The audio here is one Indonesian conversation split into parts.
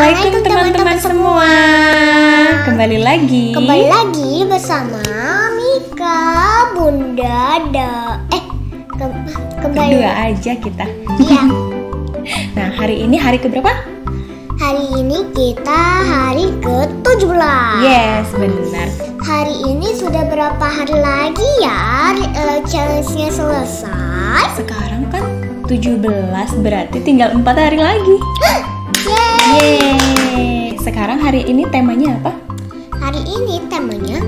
Assalamualaikum teman-teman semua. Kembali lagi bersama Mika, Bunda, Berdua aja kita. Iya. Nah, hari ini hari keberapa? Hari ini kita hari ke-17. Yes, benar. Hari ini sudah berapa hari lagi ya challenge-nya selesai? Sekarang kan 17, berarti tinggal 4 hari lagi. Yeay. Sekarang hari ini temanya apa? Hari ini temanya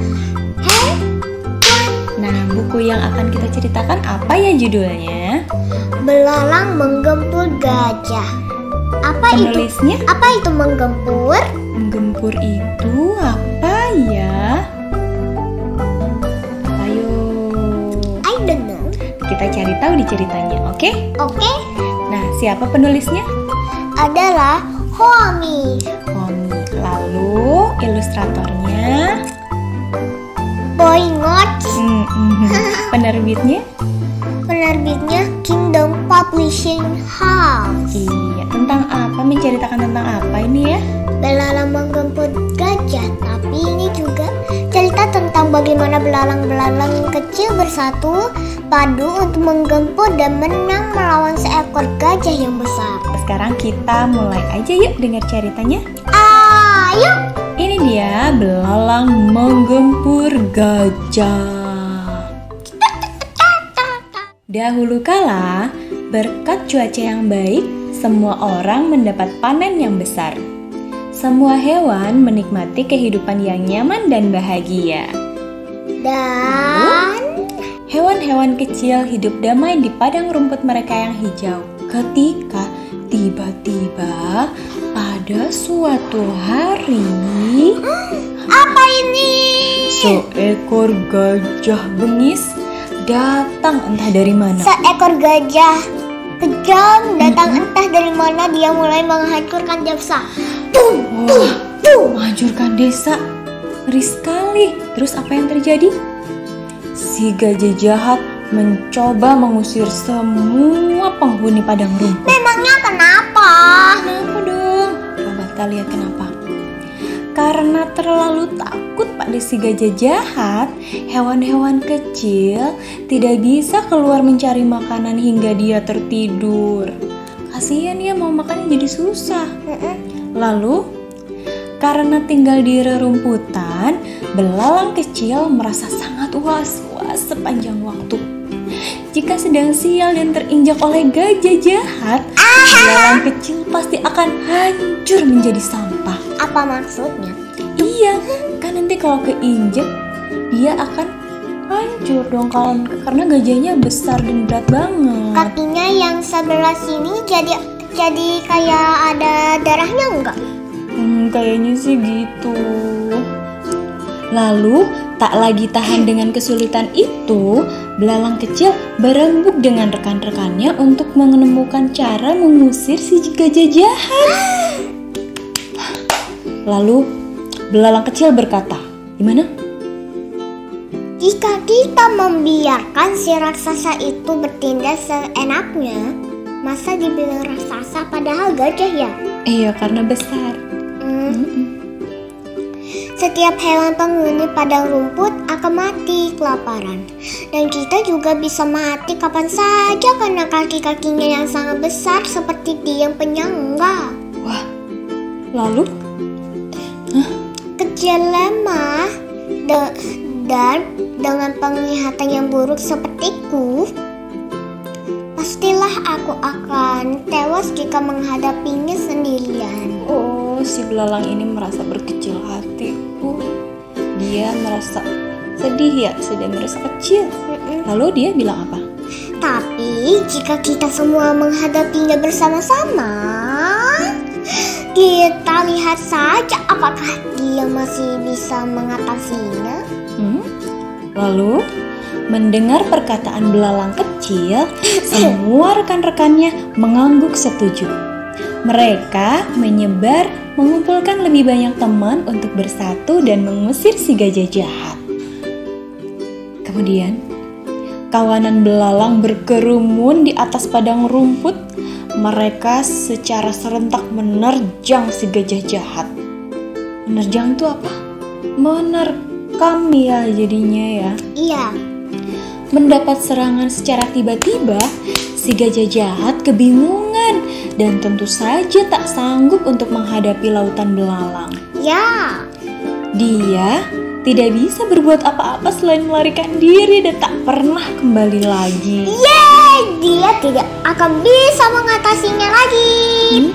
Nah, buku yang akan kita ceritakan apa ya judulnya? Belalang menggempur gajah. Penulisnya? Apa itu menggempur? Menggempur itu apa ya? Ayo. I don't know. Kita cari tahu di ceritanya, oke? Oke. Nah, siapa penulisnya? Adalah Homi. Lalu ilustratornya Boy Ngots. Penerbitnya Kingdom Publishing House. Iya, tentang apa? Menceritakan tentang apa ini ya? Belalang menggempur gajah. Tapi ini juga cerita tentang bagaimana belalang-belalang kecil bersatu padu untuk menggempur dan menang melawan seekor gajah yang besar. Sekarang kita mulai aja yuk dengar ceritanya. Ayo. Ini dia belalang menggempur gajah. Dahulu kala, berkat cuaca yang baik, semua orang mendapat panen yang besar. Semua hewan menikmati kehidupan yang nyaman dan bahagia. Dan hewan-hewan kecil hidup damai di padang rumput mereka yang hijau. Ketika tiba-tiba pada suatu hari, apa ini? seekor gajah bengis datang entah dari mana. Seekor gajah kejam datang entah dari mana. Dia mulai menghancurkan desa. Menghancurkan desa. Ngeri sekali. Terus apa yang terjadi? Si gajah jahat mencoba mengusir semua penghuni padang rumput. Memangnya kenapa? Kenapa dong? Coba kita lihat kenapa. Karena terlalu takut pada si gajah jahat, hewan-hewan kecil tidak bisa keluar mencari makanan hingga dia tertidur. Kasihan ya, mau makannya jadi susah. Lalu, karena tinggal di rerumputan, belalang kecil merasa sangat was-was sepanjang waktu. Jika sedang sial dan terinjak oleh gajah jahat, belalang kecil pasti akan hancur menjadi sampah. Apa maksudnya? Iya, kan nanti kalau keinjek dia akan hancur dong karena gajahnya besar dan berat banget. Kakinya yang sebelah sini jadi kayak ada darahnya enggak? Kayaknya sih gitu. Lalu tak lagi tahan dengan kesulitan itu, belalang kecil berembuk dengan rekan-rekannya untuk menemukan cara mengusir si gajah jahat. Lalu belalang kecil berkata, "Gimana? Jika kita membiarkan si raksasa itu bertindak seenaknya, masa dibilang raksasa padahal gajah ya?" Iya, karena besar. Setiap hewan penghuni padang rumput akan mati kelaparan. Dan kita juga bisa mati kapan saja karena kaki-kakinya yang sangat besar seperti tiang penyangga. Wah, lalu? Kecil lemah dan dengan penglihatan yang buruk sepertiku, pastilah aku akan tewas jika menghadapinya sendirian. Oh, si belalang ini merasa berkecil hati. Dia merasa sedih ya, sedang merasa kecil. Lalu dia bilang apa? Tapi jika kita semua menghadapinya bersama-sama, kita lihat saja apakah dia masih bisa mengatasinya. Lalu mendengar perkataan belalang kecil, semua rekan-rekannya mengangguk setuju. Mereka menyebar, mengumpulkan lebih banyak teman untuk bersatu dan mengusir si gajah jahat. Kemudian, kawanan belalang berkerumun di atas padang rumput. mereka secara serentak menerjang si gajah jahat. Menerjang itu apa? Menerkam ya jadinya ya. Iya. Mendapat serangan secara tiba-tiba, si gajah jahat kebingungan dan tentu saja tak sanggup untuk menghadapi lautan belalang. Ya. Dia tidak bisa berbuat apa-apa selain melarikan diri dan tak pernah kembali lagi. Yeay, dia tidak akan bisa mengatasinya lagi.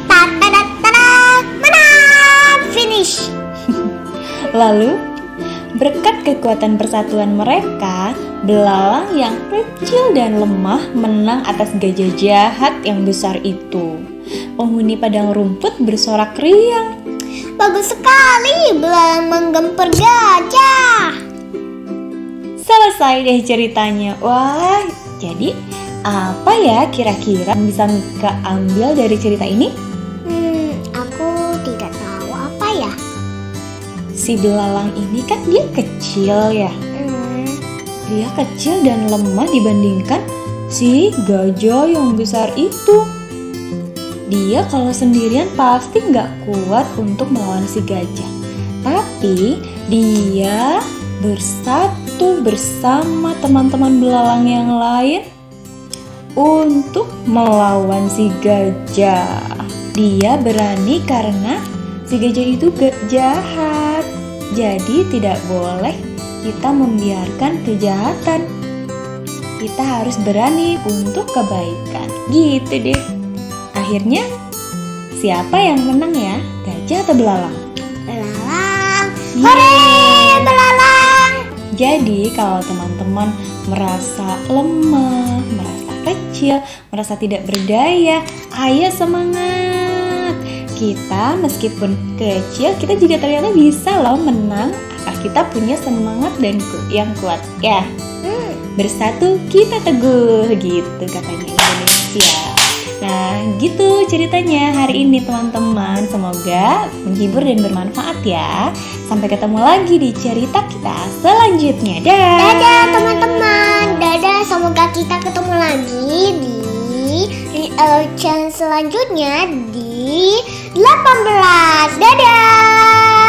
Ta-ta-da-ta-da, menang, finish. Lalu, berkat kekuatan persatuan mereka, belalang yang kecil dan lemah menang atas gajah jahat yang besar itu. Penghuni padang rumput bersorak riang. Bagus sekali, belalang menggempur gajah. Selesai deh ceritanya. Wah, jadi apa ya kira-kira yang bisa Mika ambil dari cerita ini? Aku tidak tahu apa ya. Si belalang ini kan dia kecil ya. Dia kecil dan lemah dibandingkan si gajah yang besar itu. Dia kalau sendirian pasti nggak kuat untuk melawan si gajah. Tapi dia bersatu bersama teman-teman belalang yang lain untuk melawan si gajah. Dia berani karena si gajah itu jahat. Jadi tidak boleh kita membiarkan kejahatan. Kita harus berani untuk kebaikan. Gitu deh. Akhirnya siapa yang menang ya? Gajah atau belalang? Belalang. Hore, belalang. Jadi kalau teman-teman merasa lemah, merasa kecil, merasa tidak berdaya, ayo semangat. Kita meskipun kecil, kita juga ternyata bisa loh menang asal kita punya semangat dan yang kuat ya. Bersatu kita teguh gitu katanya Indonesia. Nah gitu ceritanya hari ini teman-teman. Semoga menghibur dan bermanfaat ya. Sampai ketemu lagi di cerita kita selanjutnya. Dadah teman-teman. Dadah, semoga kita ketemu lagi di channel selanjutnya di 18. Dadah.